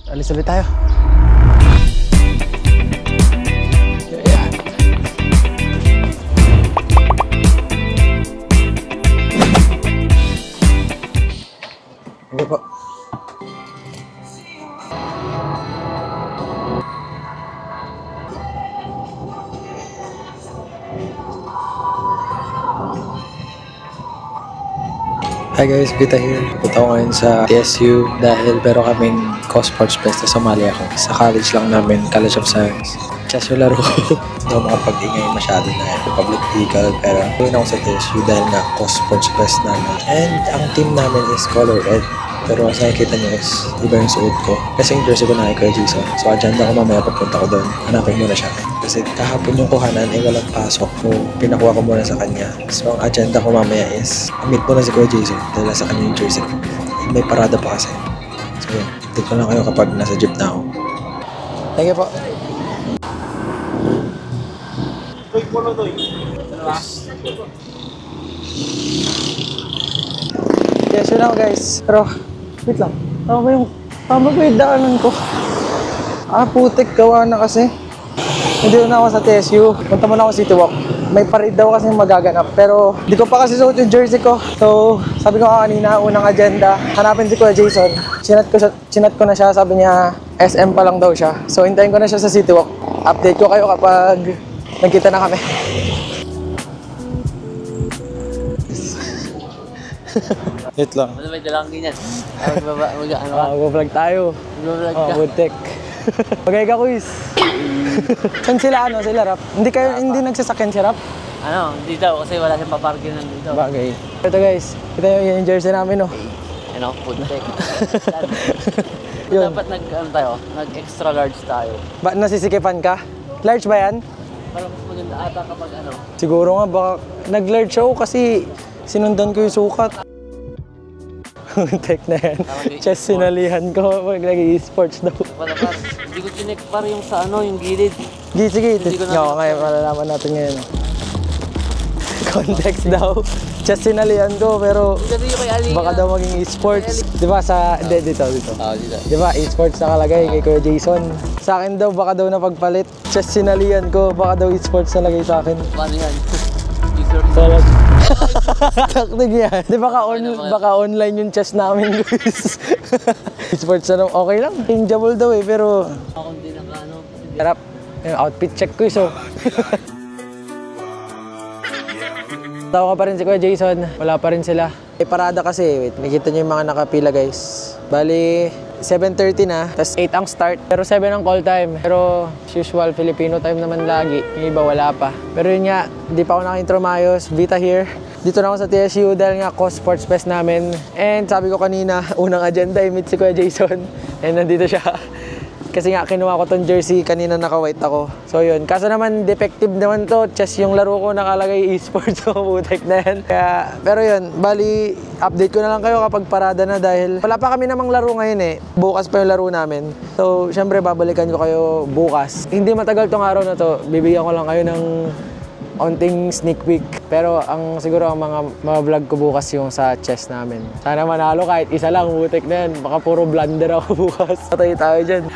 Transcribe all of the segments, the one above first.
Alis ulit tayo. Sige po. Hi guys, Vita here. Punta ko ngayon sa TSU dahil pero kaming Co-Sports Fest na sumali ako. Sa college lang namin, College of Science. Chess yung laro ko. Hindi ako makapag-ingay masyado na public vehicle pero yun ako sa TSU dahil nga Co-Sports Fest namin. And ang team namin is Color Red. Pero as nakikita nyo is iba yung suot ko. Kasi yung jersey ko na kay Jason. So agenda ko mamaya pagpunta ko doon. Hanapin muna siya. Kasi kahapon yung kuhanan ay walang pasok. So pinakuha ko muna sa kanya. So ang agenda ko mamaya is meet muna si Kuya Jason dahil sa kanya yung jersey. May parada pa kasi. So yun. Update ko lang kayo kapag nasa jeep na ako. Thank you po. Yes, yun ako guys. Pero wait lang. Tama ko yung daanan ko. Putik. Gawa na kasi. Hindi na ako sa TSU. Punta muna ako City Walk. May parade daw kasi magaganap. Pero di ko pa kasi suot yung jersey ko. So sabi ko kanina, unang agenda, hanapin si Kuya Jason. Chinat ko na siya. Sabi niya SM pa lang daw siya. So hintayin ko na siya sa City Walk. Update ko kayo kapag nagkita na kami. Wait lang. May dalang ganyan. Mag-vlog tayo. Mag-vlog ka. Woodtech. Bagay ka, quiz. Saan sila, sila Rap? Hindi nagsasakyan si Rap? Dito kasi wala siyang paparking nandito. Bagay. Ito guys, kita yung jersey namin, no? Woodtech. Yun. Dapat nag-extra large tayo. Nasisikipan ka? Large ba yan? Parang mas maganda ata kapag Siguro nga, baka nag-large ako kasi sinundan ko yung sukat. Tek na yan. Chess sinalihan ko pag nag-e-sports daw. Hindi ko tinek par yung sa yung gilid. Sige. Ngayon, malalaman natin ngayon. Context daw. Chess sinalihan ko pero baka daw maging e-sports. Diba dito. Dito. Diba e-sports nakalagay kay Kuya Jason. Sa akin daw baka daw napagpalit. Chess sinalihan ko baka daw e-sports nalagay sa akin. Paano yan? Taktig yan. Di baka online yung chess namin guys. Sports okay lang. Changeable daw pero Ako hindi harap. Yung outfit check ko so. Tawa ka pa rin si Kuya Jason. Wala pa rin sila. May parada kasi. Wait, nakita nyo yung mga nakapila guys. Bali 7:30 na, tapos 8 ang start. Pero 7 ang call time. Pero usual, Filipino time naman lagi. Yung iba wala pa. Pero yun nga, di pa ako naka-intro maayos. Vita here. Dito na ako sa TSU dahil nga Co-Sports Fest namin. And sabi ko kanina, unang agenda i-meet si Kuya Jason. And nandito siya. Kasi nga kinuha ko tong jersey, kanina naka-white ako. So yun, kaso naman defective naman to. Chess yung laro ko nakalagay e-sports so putek na yan. Kaya, pero yun, bali update ko na lang kayo kapag parada na dahil wala pa kami namang laro ngayon eh. Bukas pa yung laro namin. So syempre babalikan ko kayo bukas. Hindi matagal tong araw na to, bibigyan ko lang kayo ng onting sneak peek. Pero siguro ang mga vlog ko bukas yung sa chess namin. Sana manalo kahit isa lang, butik na yan. Baka puro blunder ako bukas. Patay tayo dyan.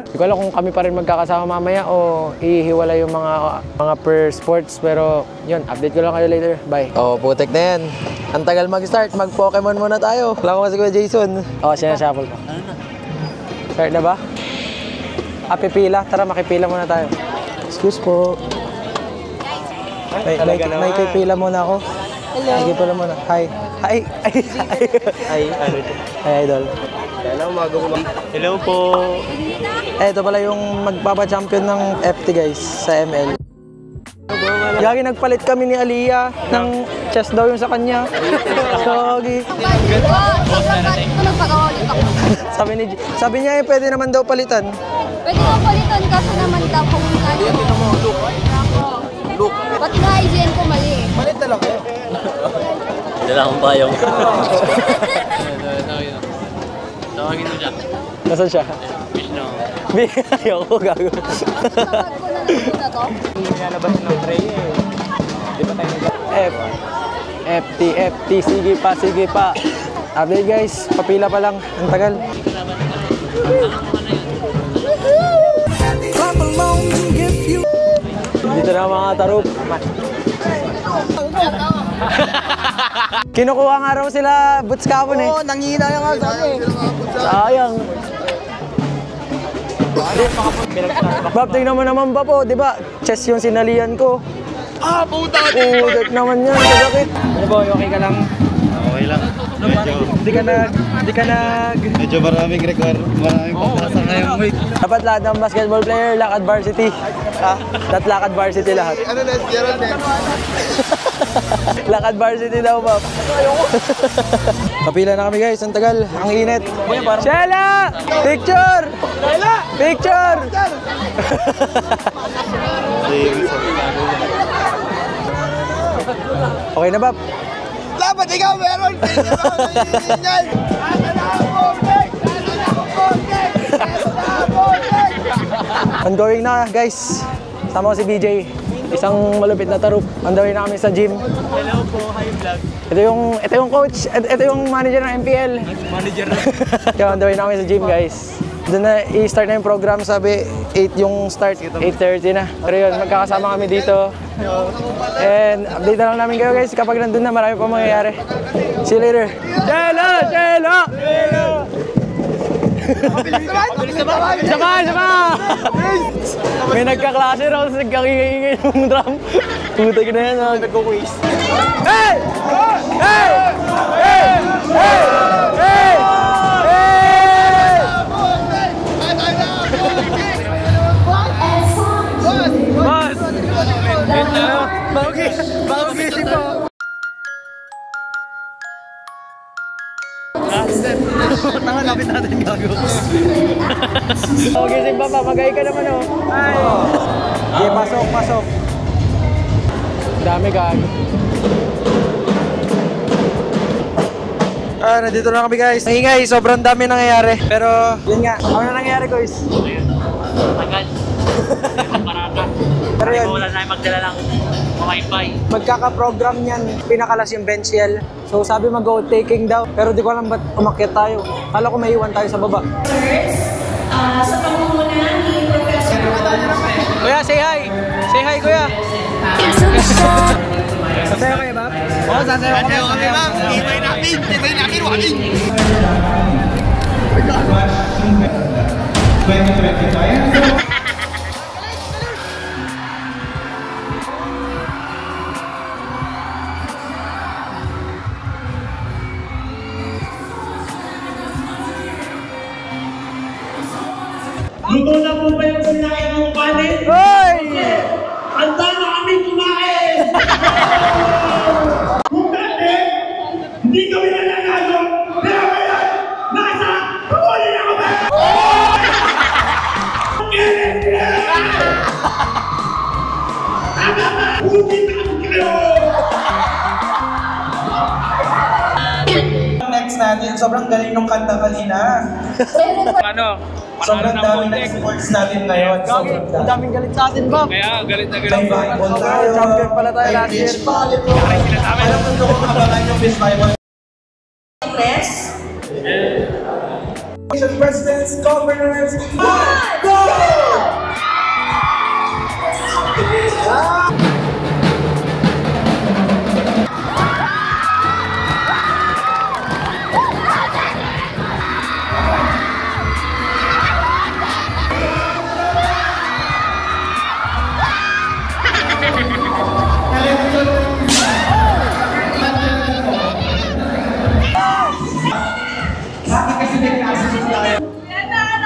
Hindi ko alam kung kami pa rin magkakasama mamaya o ihiwala yung mga per sports. Pero yun, update ko lang kayo later. Bye. Putik na yan. Ang tagal mag-start, mag-Pokemon muna tayo. Wala ko kasi Kuya Jason. Sinashuffle ko. Start na ba? Pipila. Tara, makipila muna tayo. Excuse po. May pipila muna ako. Hello. Pipila muna. Hi. Hi, idol. Hello po. Ito pala yung magpapa-champion ng FT guys sa ML. Gagi, nagpalit kami ni Aliyah ng chess daw yung sa kanya. Gagi. Sabi niya pwede naman daw palitan. Pwede mo palitan kaso naman daw kung Look. Ba't nga IGN ko mali? Malit na lang kayo. Dala akong bayong. Tawagin mo siya. Nasaan siya? Fish na ako. Ayoko, gago. Tawag ko na lang muna to. Nilalabas ng tray eh. Di ba tayo FT, sige pa. Update guys, papila pa lang. Ang tagal. Dito na mga tarup. Kinukuha nga raw sila boots kapon eh. Oo, nangihina nga sabi. Sayang. Bab, tingnan mo naman ba po, di ba? Chest yung sinalian ko. Ah, puta! Putek naman yan, kasakit. Ano boy, okay ka lang? Okay lang. Medyo, Hindi ka nag... medyo maraming record, maraming papasa ngayong week. Dapat lahat ng basketball player, lakad varsity. Dapat lakad varsity lahat. Ano na, Gerald na? Lakad varsity daw, Bab. Kapila na kami guys, ang tagal, ang init. Shela! Picture! Picture! Okay na, Bab? Dapat ikaw meron! Ongoing na guys. Sama ko si BJ. Isang malupit na tarup. On the way na kami sa gym. Hello po, hi vlog. Ito yung coach. Ito yung manager ng MPL. Manager na. Kaya on the way na kami sa gym guys. Doon na i-start na yung program. Sabi 8 yung start. 8:30 na. Pero yun, magkakasama kami dito. And update na lang namin kayo guys. Kapag nandun na, marami pa mangyayari. See you later. Chelo! Chelo! Sama! May nagkaklase raw sa nagkakingay yung drum. Puta ka na yan. Nagkukwis. Hey! Hey! Hey! Hey! Hey! Hey! Boss! Bago gising po. Tama, lapit natin gago. Okay, gising pa, mamagay ka naman oh. Ay! Okay, pasok. Dami gago. Nandito na kami guys. Ingay, sobrang dami nangyayari. Pero, yun nga. Ano na nangyayari guys? Tagal. Paraka. Pero yun, Wala na yung magdala ng wifi. magkaka-program niyan. Pinakalas yung bench yell. So sabi mag-go-taking daw. Pero di ko alam ba't umakyat tayo. Kala ko may iwan tayo sa baba. Sa pangunguna ni Professor Kuya, say hi! Say hi, kuya! Sasayaw kayo ba? Oo, sasayaw kami, ma'am. Ibay natin, walking. Luto na po ba yung sinain ng kanin? Hoy! Handa na kami kumain! Kung dati, hindi kami nananalo, pero ngayon, nasa huli na kami! Huli na kayo! Next natin, sobrang galing ng kanta kanina. Sobrang dami ng sports natin ngayon. Sobrang Ang daming galit sa atin, Bob. May volleyball tayo. Champion pala tayo may last year. beach volleyball. Alam mo ito kung abangan yung beach volleyball. Press. Presidents, governors, go!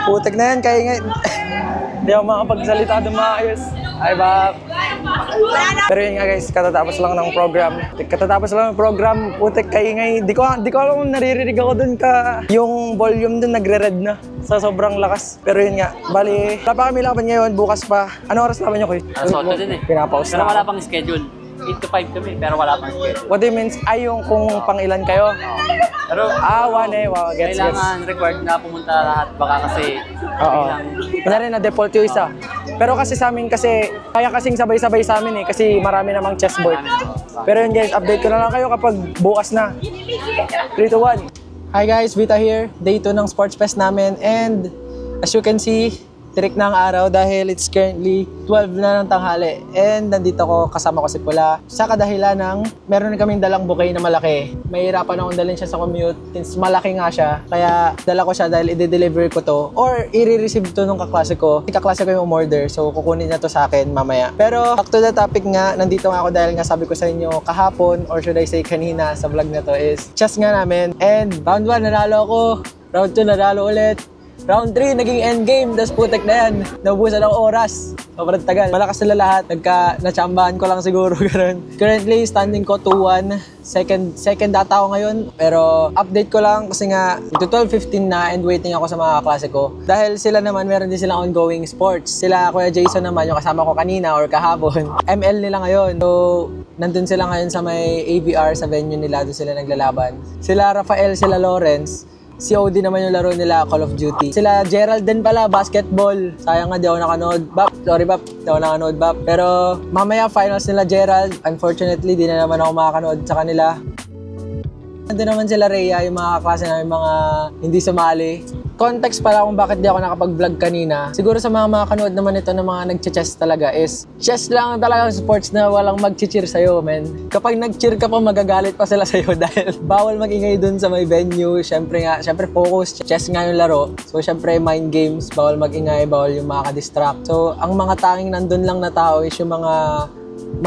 Putik na yan, kaya nga. Hindi ako makapagsalita doon maayos. Ay, Bob. Pero yun nga guys, katatapos lang ng program. Putik kaya nga. Di ko alam kung naririnig ako doon ka. Yung volume doon nagre-red na sa sobrang lakas. Pero yun nga, bali, wala pa kami laban ngayon, bukas pa. Ano oras laban nyo, Kuy? Alas 8 din eh. Pinapaus Pero na. wala pang schedule. 8 to 5 kami, pero wala pang schedule. What do you mean? Ay, yung kung pang ilan kayo? Pero One eh. Wow, gets. kailangan required na pumunta lahat. Baka kasi Oo. biglang... Kunyari na default yung isa. Pero kasi sa amin kasi, kaya kasing sabay-sabay sa amin eh. Kasi marami namang chessboard. Pero yun guys, update ko na lang kayo kapag bukas na. 3 to 1. Hi guys, Vita here. Day 2 ng Sports Fest namin. And As you can see, tirik na ang araw dahil it's currently 12 na ng tanghali. And nandito ko, kasama ko si Pula. Sa kadahilan ng meron kaming dalang bouquet na malaki. Mahirapan akong dalhin siya sa commute since malaki nga siya. Kaya dala ko siya dahil i-deliver ko to or i-receive to nung kaklase ko. Kaklase ko yung umorder, so kukunin niya to sa akin mamaya. Pero back to the topic nga, nandito nga ako dahil nga sabi ko sa inyo kahapon or should I say kanina sa vlog na to is chess nga namin. And round 1 nanalo ako, round 2 nanalo ulit. Round 3, naging endgame, tas putek na yan. Naubusan ako oras. Sobrang tagal. Malakas sila lahat. Natsambahan ko lang siguro. Currently, standing ko 2-1. Second data ako ngayon. Pero update ko lang kasi nga, ito 12:15 na and waiting ako sa mga kaklase ko. Dahil sila naman, meron din silang ongoing sports. Sila, Kuya Jason naman, yung kasama ko kanina or kahapon. ML nila ngayon. So, nandun sila ngayon sa may ABR sa venue nila. Doon sila naglalaban. Sila Rafael, sila Lawrence. COD naman yung laro nila, Call of Duty. Sila Gerald din pala, basketball. Sayang nga, di ako nakanood. Sorry Bap, di ako nakanood Bap. Pero mamaya finals nila Gerald. Unfortunately, di na naman ako makakanood sa kanila. Nandun naman sila Rhea, yung mga kaklase namin, mga hindi sumali. Context pala kung bakit di ako nakapag-vlog kanina. Siguro sa mga kanood naman ito ng mga nag-chess talaga is chess lang talaga sports na walang mag-cheer sa'yo, men. Kapag nag-cheer ka pa, magagalit pa sila sa'yo dahil bawal mag-ingay dun sa may venue. Syempre focus. Chess nga yung laro. So, syempre, mind games. Bawal mag-ingay, bawal yung makaka-distract. So, ang mga tanging nandun lang na tao is yung mga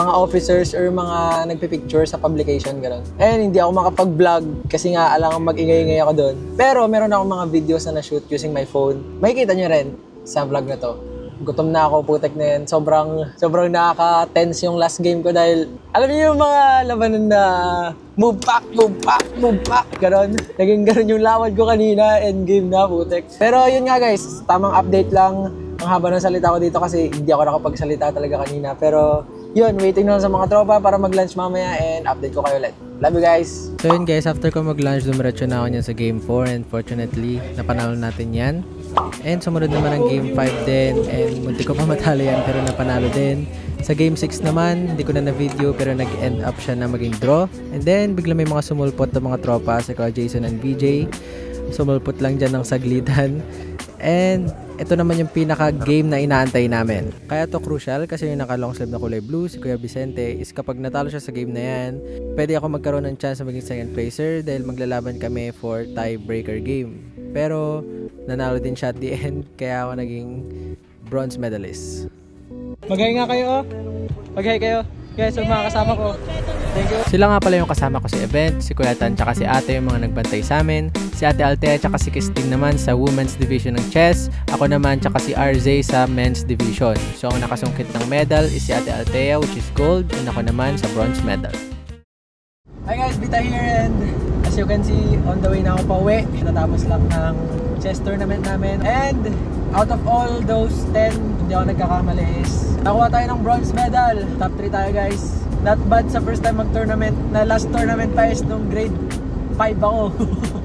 officers or mga nagpipicture sa publication, gano'n. And hindi ako makapag-vlog kasi nga alang mag-ingay-ingay ako doon. Pero meron akong mga videos na na-shoot using my phone. Makikita nyo rin sa vlog na to. Gutom na ako, putek na yan. Sobrang nakaka-tense yung last game ko dahil alam niyo yung mga labanan na move back, gano'n. Naging gano'n yung lawad ko kanina, endgame na, putek. Pero yun nga guys, tamang update lang. Ang haba ng salita ko dito kasi hindi ako nakapagsalita talaga kanina. Pero yun, waiting na lang sa mga tropa para mag-lunch mamaya and update ko kayo ulit. Love you guys! So yun guys, after ko mag-lunch, dumiretso na ako niyan sa Game 4 and fortunately, napanalo natin yan. And sumunod naman ang Game 5 din and munti ko pa matalo yan pero napanalo din. Sa Game 6 naman, hindi ko na na-video pero nag-end up siya na maging draw. And then, bigla may mga sumulpot na mga tropa sa Kuya Jason and BJ. Sumulpot lang dyan ng saglitan. And ito naman yung pinaka-game na inaantay namin. Kaya to crucial kasi yung naka-long sleeve na kulay blue, si Kuya Vicente, is kapag natalo siya sa game na yan, pwede ako magkaroon ng chance na maging second placer dahil maglalaban kami for tiebreaker game. Pero nanalo din siya at the end, kaya ako naging bronze medalist. Mag-hi nga kayo oh! Mag-hi kayo! Guys, yung mga kasama ko. Thank you. Sila nga pala yung kasama ko sa event, si Kuya Tan tsaka si Ate yung mga nagbantay sa amin, si Ate Altea tsaka si Kisting naman sa women's division ng chess, ako naman tsaka si RZ sa men's division. So ang nakasungkit ng medal is si Ate Altea which is gold and ako naman sa bronze medal. Hi guys, Bita here and as you can see, on the way na ako pa uwi. Natapos lang ng chess tournament namin and out of all those 10, hindi ako nagkakamali is nakuha tayo ng bronze medal. Top 3 tayo guys. Not bad sa first time mag-tournament. Na last tournament pa is nung grade 5 ako.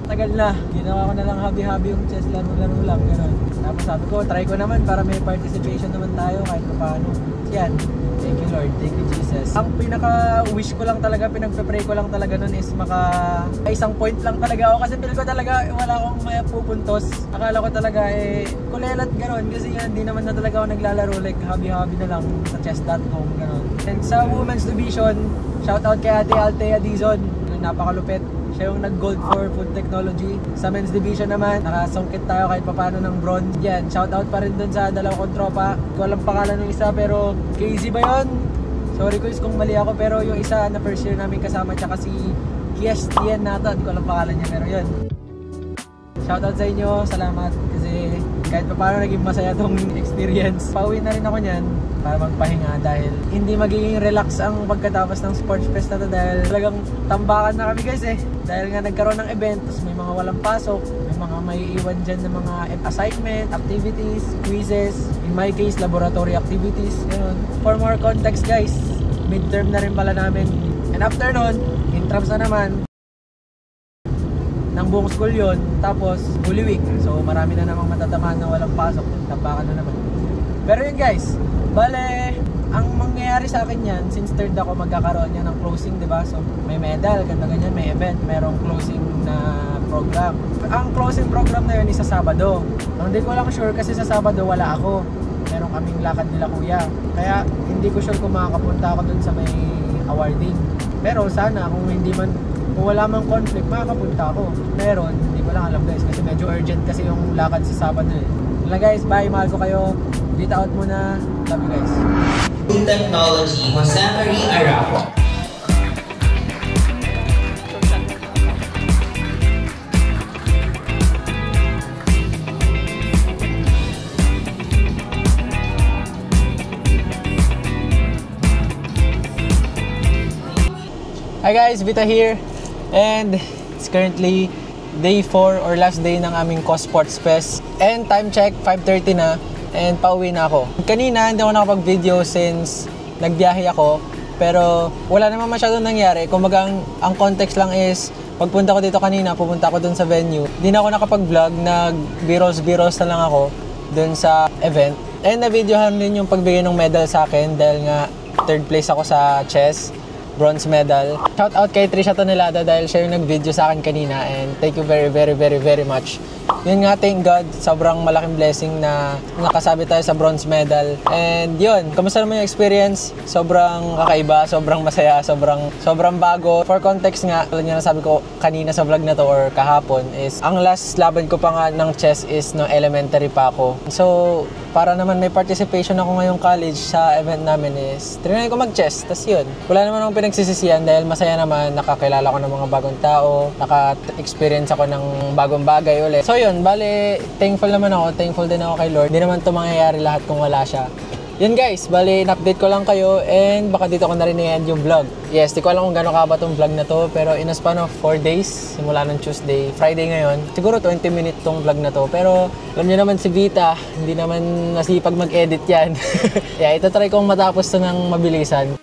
Tagal na. Ginawa ko na lang habi-habi yung chess, laro-laro lang. Ganun. Tapos sabi ko, try ko naman para may participation naman tayo kahit paano. Yan. Thank you Lord. Thank you Jesus. Ang pinaka-wish ko lang talaga, pinagpe-pray ko lang talaga nun is isang point lang talaga ako. Kasi feel ko talaga wala akong may pupuntos. Akala ko talaga kulelat gano'n. Kasi yan, di naman na talaga ako naglalaro. Like habi-habi na lang sa chess.com gano'n. And sa women's division, shoutout kay Ate Altea Dizon. Napakalupit. Siya yung nag-gold for food technology. Sa men's division naman, nakasungkit tayo kahit papano ng bronze. Yan, shoutout pa rin dun sa dalawa kong tropa. Hindi ko alam pangalan ng isa pero Casey ba yun? Sorry guys kung mali ako pero yung isa na first year namin kasama tsaka si Kiestian nata. Hindi ko alam pangalan niya pero yun. Shoutout sa inyo, salamat kasi kahit papano naging masaya tong experience. Pauwi na rin ako niyan para magpahinga dahil hindi magiging relax ang pagkatapos ng sports fest na to dahil talagang tambakan na kami guys dahil nga nagkaroon ng event tapos may mga walang pasok, may mga may iwan dyan ng mga assignment, activities, quizzes, in my case laboratory activities, yun. For more context guys, midterm na rin pala namin and after nun, intrams na naman ng buong school yun, tapos Holy Week, so marami na namang matatamaan na walang pasok, tambakan na naman. Pero yun guys, bale, ang mangyayari mangyayari sa akin yan, since third ako magkakaroon yan ng closing, di ba? So, may medal, ganyan, may event, merong closing na program. Ang closing program na yun is sa Sabado. Hindi ko lang sure kasi sa Sabado wala ako. Meron kaming lakad nila kuya. Kaya hindi ko sure kung makakapunta ako dun sa may awarding. Pero sana kung wala mang conflict, makakapunta ako. Meron, hindi ko lang alam guys kasi medyo urgent kasi yung lakad sa Sabado eh. Wala guys, bye, mahal ko kayo. Dita out muna. Love you guys. Technology, Jose Marie Arapo. Hi guys, Vita here. And it's currently day 4 or last day ng aming COSports Fest. And time check, 5:30 na. And pauwi na ako. Kanina hindi ako nakapag-video since nagbiyahe ako. Pero wala naman masyadong nangyari. Kumbaga ang context lang is pagpunta ko dito kanina, pupunta ako dun sa venue. Hindi na ako nakapag-vlog, nag-B-rolls na lang ako dun sa event. And na-videohan din yung pagbigay ng medal sa akin dahil nga third place ako sa chess. Bronze medal. Shout out kay Trisha Tonelada dahil siya yung nag-video sa akin kanina and thank you very much. Yun nga, thank God, sobrang malaking blessing na nakasabi tayo sa bronze medal. And yun, kamusta naman yung experience? Sobrang kakaiba, sobrang masaya, sobrang bago. For context nga, tulad nga nasabi ko kanina sa vlog na to or kahapon is, ang last laban ko pa nga ng chess is no elementary pa ako. So, para naman may participation ako ngayong college sa event namin is trinay ko mag-chess, tas yun. Wala naman akong pinagsisisihan dahil masaya naman, nakakilala ko ng mga bagong tao, naka-experience ako ng bagong bagay ulit. So yun, bale, thankful naman ako, thankful din ako kay Lord. Hindi naman ito mangyayari lahat kung wala siya. Yun guys, bali, in-update ko lang kayo and baka dito ko na rin i-end yung vlog. Yes, di ko alam kung gano'n ka ba itong vlog na to, pero in a span of 4 days, simula ng Tuesday, Friday ngayon, siguro 20 minutes tong vlog na to. Pero alam niyo naman si Vita, hindi naman nasipag mag-edit yan. Yeah, ito try kong matapos to ng mabilisan.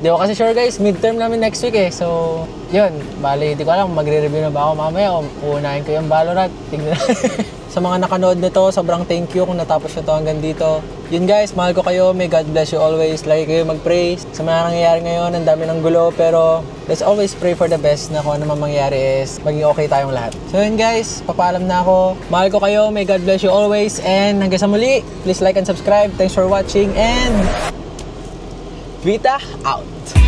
Di ko kasi sure guys, midterm namin next week eh. So, yun, bali, di ko alam, magre-review na ba ako mamaya o uunahin ko yung Valorant. Tignan Sa mga nakanood nito, sobrang thank you kung natapos nyo to hanggang dito. Yun guys, mahal ko kayo. May God bless you always. Lagi kayo mag-pray. Sa mga nangyayari ngayon, ang dami ng gulo. Pero let's always pray for the best na kung ano man mangyari is maging okay tayong lahat. So yun guys, papaalam na ako. Mahal ko kayo. May God bless you always. And hanggang sa muli, please like and subscribe. Thanks for watching. And Vita out!